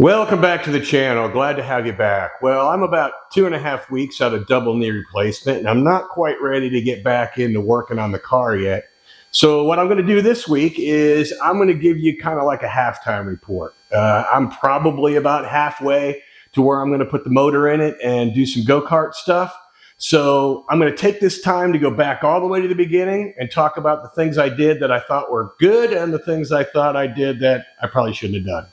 Welcome back to the channel. Glad to have you back. Well, I'm about 2.5 weeks out of double knee replacement, and I'm not quite ready to get back into working on the car yet. So what I'm going to do this week is I'm going to give you kind of like a halftime report. I'm probably about halfway to where I'm going to put the motor in it and do some go-kart stuff. So I'm going to take this time to go back all the way to the beginning and talk about the things I did that I thought were good and the things I thought I did that I probably shouldn't have done.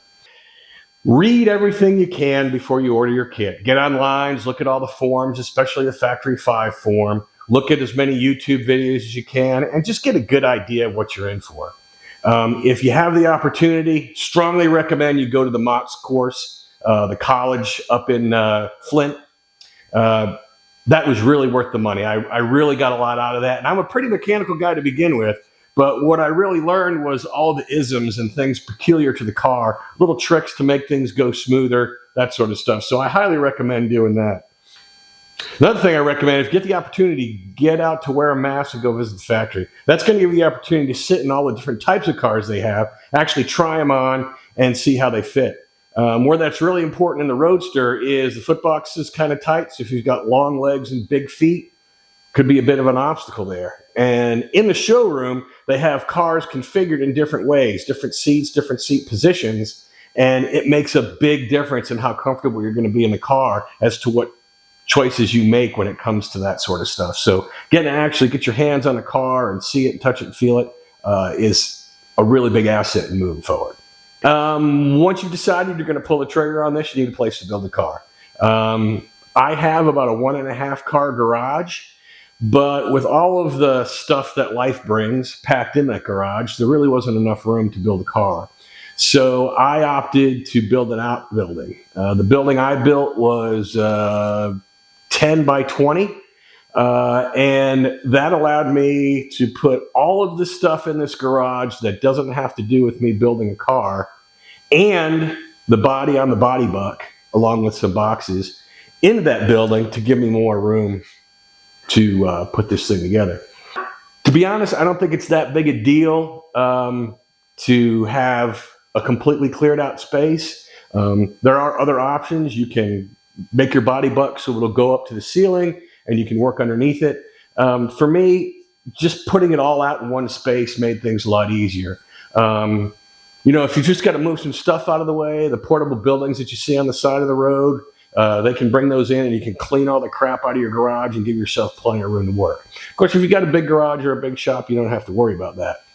Read everything you can before you order your kit. Get online, look at all the forums, especially the Factory 5 forum. Look at as many YouTube videos as you can and just get a good idea of what you're in for. If you have the opportunity, strongly recommend you go to the MOTS course, the college up in Flint. That was really worth the money. I really got a lot out of that. And I'm a pretty mechanical guy to begin with. But what I really learned was all the isms and things peculiar to the car, little tricks to make things go smoother, that sort of stuff. So I highly recommend doing that. Another thing I recommend, if you get the opportunity, get out to wear a mask and go visit the factory. That's going to give you the opportunity to sit in all the different types of cars they have, actually try them on and see how they fit. Where that's really important in the Roadster is the foot box is kind of tight. So if you've got long legs and big feet, could be a bit of an obstacle there. And in the showroom, they have cars configured in different ways, different seats, different seat positions, and it makes a big difference in how comfortable you're going to be in the car as to what choices you make when it comes to that sort of stuff. So getting to actually get your hands on a car and see it, and touch it, and feel it is a really big asset in moving forward. Once you've decided you're going to pull the trigger on this, you need a place to build the car. I have about a 1.5 car garage. But with all of the stuff that life brings packed in that garage, there really wasn't enough room to build a car. So I opted to build an outbuilding. The building I built was 10 by 20. And that allowed me to put all of the stuff in this garage that doesn't have to do with me building a car and the body on the body buck, along with some boxes, into that building to give me more room to put this thing together. To be honest, I don't think it's that big a deal to have a completely cleared out space. There are other options. You can make your body buck so it'll go up to the ceiling and you can work underneath it. For me, just putting it all out in one space made things a lot easier. If you just got to move some stuff out of the way, the portable buildings that you see on the side of the road, they can bring those in and you can clean all the crap out of your garage and give yourself plenty of room to work. Of course, if you've got a big garage or a big shop, you don't have to worry about that.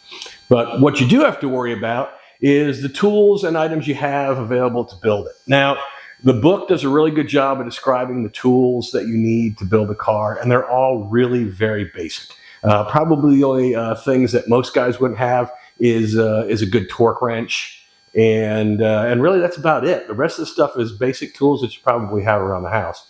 But what you do have to worry about is the tools and items you have available to build it. Now, the book does a really good job of describing the tools that you need to build a car, and they're all really very basic. Probably the only things that most guys wouldn't have is a good torque wrench. And really, that's about it. The rest of the stuff is basic tools that you probably have around the house.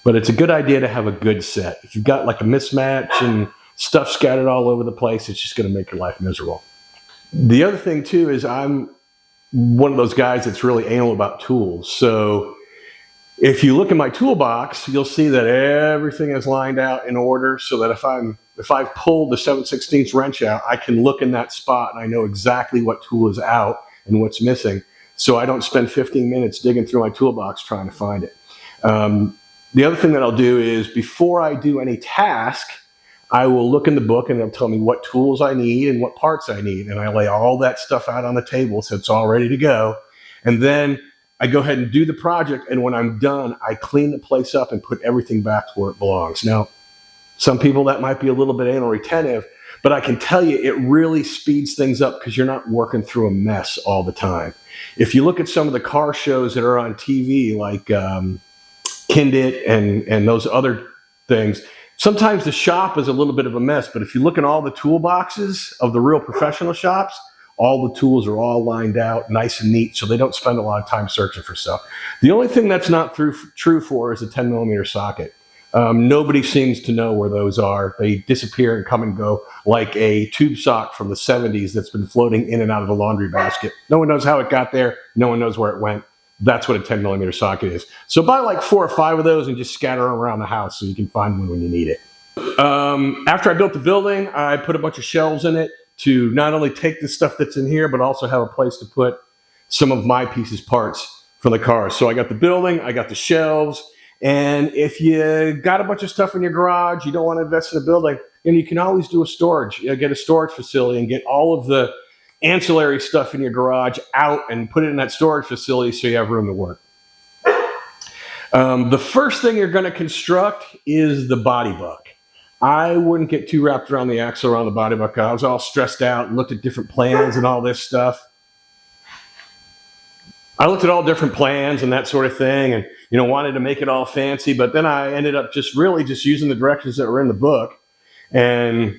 But it's a good idea to have a good set. If you've got like a mismatch and stuff scattered all over the place, it's just going to make your life miserable. The other thing, too, is I'm one of those guys that's really anal about tools. So if you look in my toolbox, you'll see that everything is lined out in order so that if I've pulled the 7/16 wrench out, I can look in that spot and I know exactly what tool is out and what's missing, so I don't spend 15 minutes digging through my toolbox trying to find it. The other thing that I'll do is before I do any task, I will look in the book and it'll tell me what tools I need and what parts I need, and I lay all that stuff out on the table so it's all ready to go. And then I go ahead and do the project, and when I'm done, I clean the place up and put everything back to where it belongs. Now, some people that might be a little bit anal retentive, but I can tell you it really speeds things up because you're not working through a mess all the time. If you look at some of the car shows that are on TV, like Kindit and those other things, sometimes the shop is a little bit of a mess, but if you look at all the toolboxes of the real professional shops, all the tools are all lined out nice and neat, so they don't spend a lot of time searching for stuff. The only thing that's not true for is a 10mm socket. Nobody seems to know where those are. They disappear and come and go like a tube sock from the 70s that's been floating in and out of the laundry basket. No one knows how it got there. No one knows where it went. That's what a 10mm socket is. So buy like 4 or 5 of those and just scatter them around the house so you can find one when you need it. After I built the building, I put a bunch of shelves in it to not only take the stuff that's in here, but also have a place to put some of my parts for the car. So I got the building, I got the shelves, and if you got a bunch of stuff in your garage, you don't want to invest in a building, and you can always do a storage, get a storage facility and get all of the ancillary stuff in your garage out and put it in that storage facility so you have room to work. The first thing you're going to construct is the body buck. I wouldn't get too wrapped around the axle around the body buck. I was all stressed out and looked at different plans and all this stuff. I looked at all different plans and that sort of thing, and wanted to make it all fancy, but then I ended up just using the directions that were in the book, and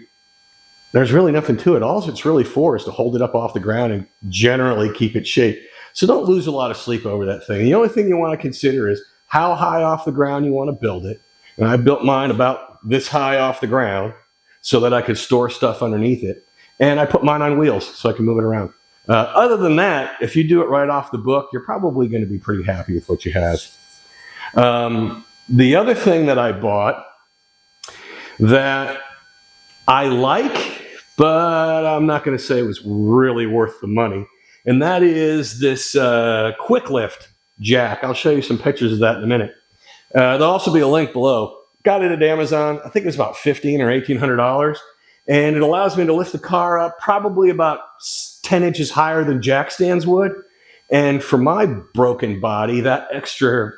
there's really nothing to it. All it's really for is to hold it up off the ground and generally keep it shaped. So don't lose a lot of sleep over that thing. The only thing you want to consider is how high off the ground you want to build it. And I built mine about this high off the ground so that I could store stuff underneath it. And I put mine on wheels so I can move it around. Other than that, if you do it right off the book, you're probably going to be pretty happy with what you have. The other thing that I bought that I like, but I'm not going to say it was really worth the money, and that is this quick lift jack. I'll show you some pictures of that in a minute. There'll also be a link below. Got it at Amazon. I think it's about $1,500 or $1,800, and it allows me to lift the car up probably about 10 inches higher than jack stands would. And for my broken body, that extra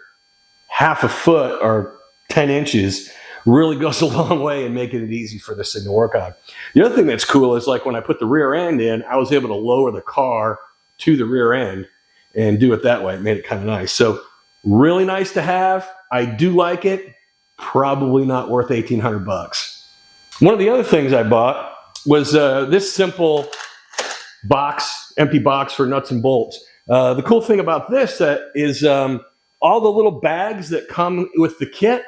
half a foot or 10 inches really goes a long way in making it easy for this thing to work on. The other thing that's cool is, like, when I put the rear end in, I was able to lower the car to the rear end and do it that way. It made it kind of nice. So really nice to have. I do like it. Probably not worth $1,800. One of the other things I bought was this simple box, empty box for nuts and bolts. The cool thing about this is all the little bags that come with the kit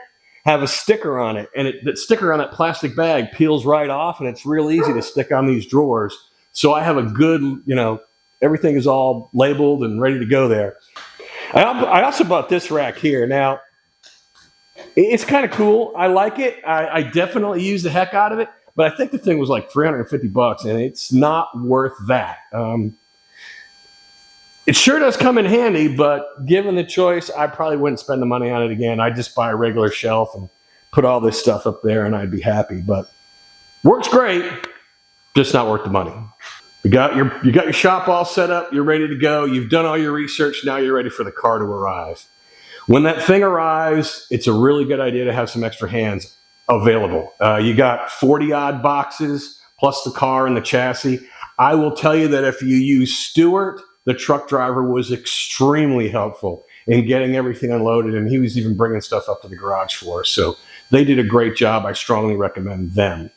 have a sticker on it, and that sticker on that plastic bag peels right off, and it's real easy to stick on these drawers. So I have a good, everything is all labeled and ready to go there. I also bought this rack here. Now, it's kind of cool. I like it. I definitely use the heck out of it, but I think the thing was like $350, and it's not worth that. It sure does come in handy, but given the choice, I probably wouldn't spend the money on it again. I'd just buy a regular shelf and put all this stuff up there, and I'd be happy. But works great, just not worth the money. You got your shop all set up. You're ready to go. You've done all your research. Now you're ready for the car to arrive. When that thing arrives, it's a really good idea to have some extra hands available. You got 40-odd boxes plus the car and the chassis. I will tell you that if you use Stuart, the truck driver, was extremely helpful in getting everything unloaded, and he was even bringing stuff up to the garage for us. So they did a great job. I strongly recommend them.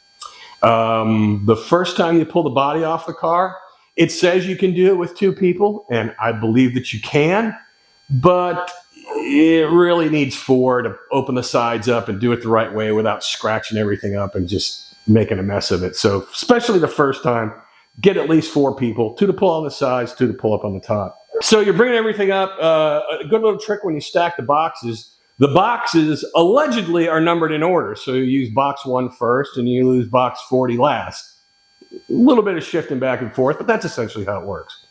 The first time you pull the body off the car, it says you can do it with 2 people, and I believe that you can, but it really needs 4 to open the sides up and do it the right way without scratching everything up and just making a mess of it. So especially the first time, get at least 4 people, 2 to pull on the sides, 2 to pull up on the top. So you're bringing everything up. A good little trick when you stack the boxes allegedly are numbered in order. So you use box 1 first and you lose box 40 last. A little bit of shifting back and forth, but that's essentially how it works.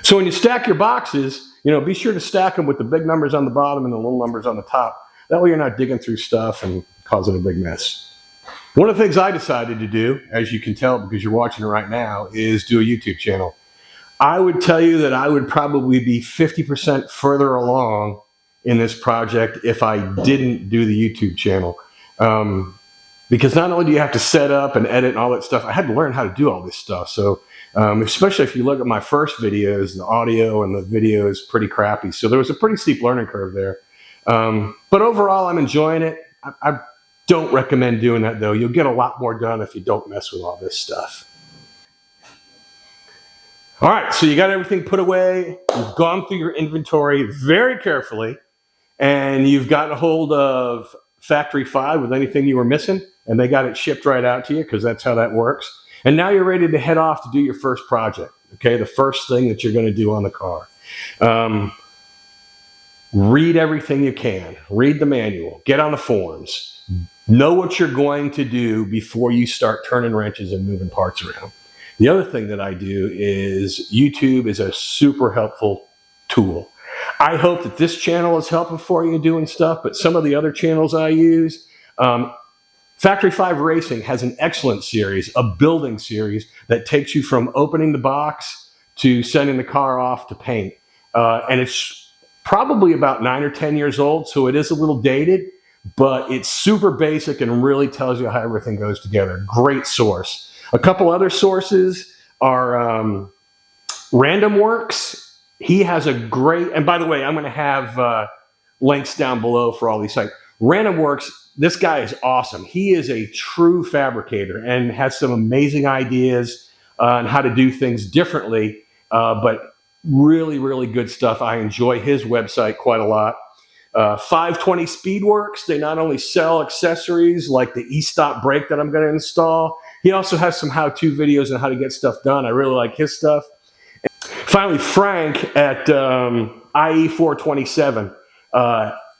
So when you stack your boxes, be sure to stack them with the big numbers on the bottom and the little numbers on the top. That way you're not digging through stuff and causing a big mess. One of the things I decided to do, as you can tell because you're watching it right now, is do a YouTube channel. I would tell you that I would probably be 50% further along in this project if I didn't do the YouTube channel. Because not only do you have to set up and edit and all that stuff, I had to learn how to do all this stuff. So especially if you look at my first videos, the audio and the video is pretty crappy. So there was a pretty steep learning curve there. But overall, I'm enjoying it. I don't recommend doing that, though. You'll get a lot more done if you don't mess with all this stuff. All right, so you got everything put away. You've gone through your inventory very carefully, and you've gotten a hold of Factory 5 with anything you were missing, and they got it shipped right out to you because that's how that works. And now you're ready to head off to do your first project, okay? The first thing that you're going to do on the car. Read everything you can. Read the manual. Get on the forums. Know what you're going to do before you start turning wrenches and moving parts around. The other thing that I do is YouTube is a super helpful tool. I hope that this channel is helpful for you doing stuff, but some of the other channels I use, Factory 5 Racing has an excellent series, a building series that takes you from opening the box to sending the car off to paint. And it's probably about 9 or 10 years old, so it is a little dated, but it's super basic and really tells you how everything goes together. Great source. A couple other sources are Random Works. He has a great, and by the way, I'm going to have links down below for all these sites. Random Works, this guy is awesome. He is a true fabricator and has some amazing ideas on how to do things differently, but really, really good stuff. I enjoy his website quite a lot. 520 Speedworks, they not only sell accessories like the e-stop brake that I'm going to install, he also has some how-to videos on how to get stuff done. I really like his stuff. Finally, Frank at IE427.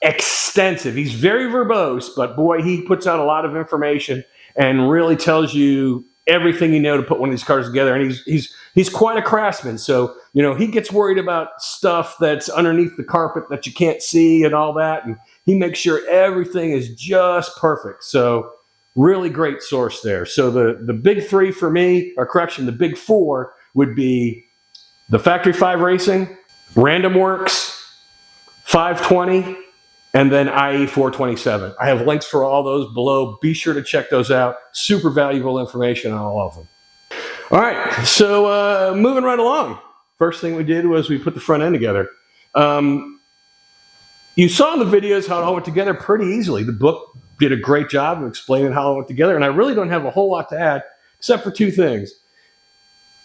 Extensive. He's very verbose, but boy, he puts out a lot of information and really tells you everything you know to put one of these cars together. And he's quite a craftsman. So, you know, he gets worried about stuff that's underneath the carpet that you can't see and all that. And he makes sure everything is just perfect. So really great source there. So the big three for me, or correction, the big four would be the Factory 5 Racing, Random Works, 520, and then IE427. I have links for all those below. Be sure to check those out. Super valuable information on all of them. All right, so moving right along. First thing we did was we put the front end together. You saw in the videos how it all went together pretty easily. The book did a great job of explaining how it went together, and I really don't have a whole lot to add except for two things.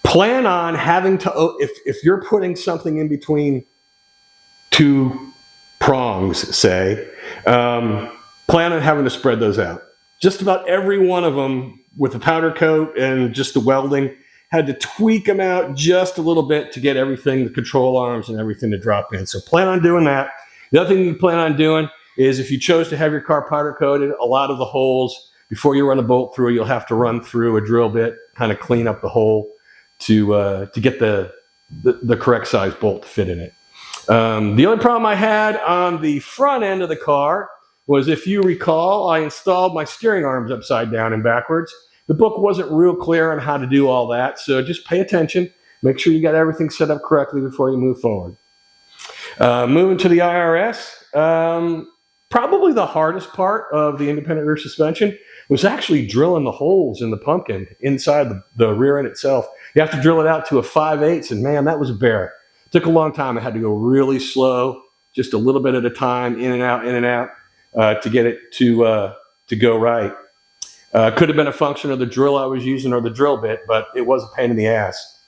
Plan on having to, if you're putting something in between two prongs, say, plan on having to spread those out. Just about every one of them with the powder coat and just the welding, had to tweak them out just a little bit to get everything, the control arms and everything to drop in. So plan on doing that. The other thing you plan on doing is if you chose to have your car powder coated, a lot of the holes, before you run a bolt through, you'll have to run through a drill bit, kind of clean up the hole to get the correct size bolt to fit in it. The only problem I had on the front end of the car was, if you recall, I installed my steering arms upside down and backwards. The book wasn't real clear on how to do all that, so just pay attention. Make sure you got everything set up correctly before you move forward. Moving to the IRS, probably the hardest part of the independent rear suspension was actually drilling the holes in the pumpkin inside the rear end itself. You have to drill it out to a 5/8, and man, that was a bear. It took a long time. I had to go really slow, just a little bit at a time, in and out, to get it to go right. Could have been a function of the drill I was using or the drill bit, but it was a pain in the ass.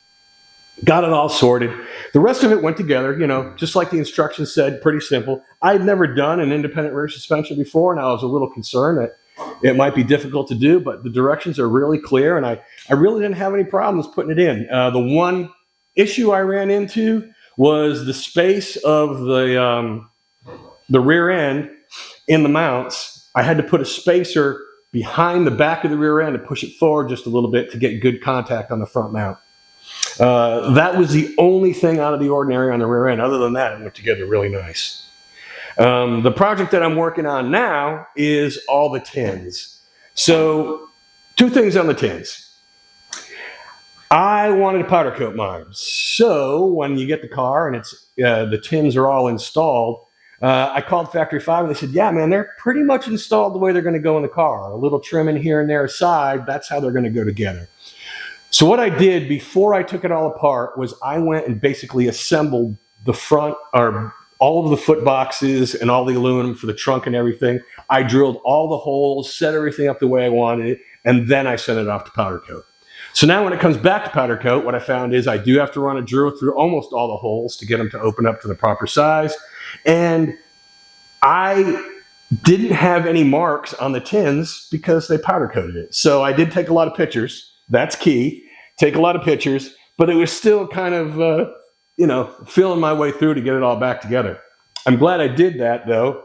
Got it all sorted. The rest of it went together, you know, just like the instructions said, pretty simple. I'd never done an independent rear suspension before, and I was a little concerned that it might be difficult to do, but the directions are really clear, and I really didn't have any problems putting it in. The one issue I ran into was the space of the rear end in the mounts. I had to put a spacer behind the back of the rear end to push it forward just a little bit to get good contact on the front mount. That was the only thing out of the ordinary on the rear end. Other than that, it went together really nice. The project that I'm working on now is all the tins. So, two things on the tins. I wanted to powder coat mine. So when you get the car and it's the tins are all installed, I called Factory 5 and they said, yeah, man, they're pretty much installed the way they're going to go in the car. A little trim in here and there aside, that's how they're going to go together. So what I did before I took it all apart was I went and basically assembled the front, or all of the foot boxes and all the aluminum for the trunk and everything. I drilled all the holes, set everything up the way I wanted it, and then I sent it off to powder coat. So now when it comes back to powder coat, what I found is I do have to run a drill through almost all the holes to get them to open up to the proper size. And I didn't have any marks on the tins because they powder coated it. So I did take a lot of pictures. That's key. Take a lot of pictures, but it was still kind of, feeling my way through to get it all back together. I'm glad I did that, though.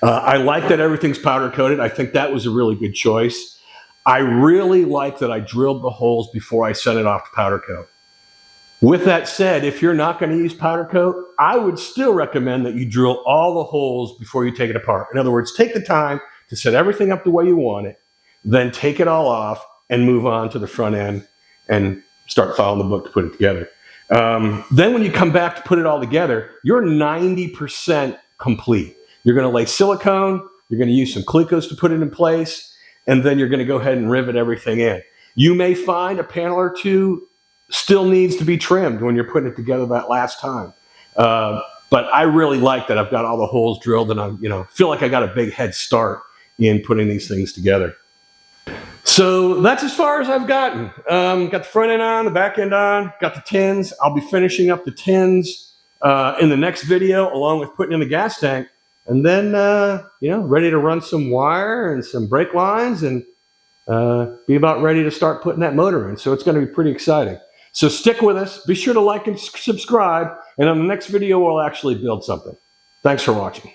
I like that everything's powder coated. I think that was a really good choice. I really like that I drilled the holes before I sent it off to powder coat. With that said, if you're not going to use powder coat, I would still recommend that you drill all the holes before you take it apart. In other words, take the time to set everything up the way you want it, then take it all off and move on to the front end and start following the book to put it together. Then when you come back to put it all together, you're 90% complete. You're going to lay silicone, you're going to use some Clecos to put it in place, and then you're going to go ahead and rivet everything in. You may find a panel or two still needs to be trimmed when you're putting it together that last time. But I really like that I've got all the holes drilled and I feel like I got a big head start in putting these things together. So that's as far as I've gotten. Got the front end on, the back end on, got the tins. I'll be finishing up the tins in the next video along with putting in the gas tank. And then, ready to run some wire and some brake lines and be about ready to start putting that motor in. So it's going to be pretty exciting. So stick with us. Be sure to like and subscribe. And on the next video, we'll actually build something. Thanks for watching.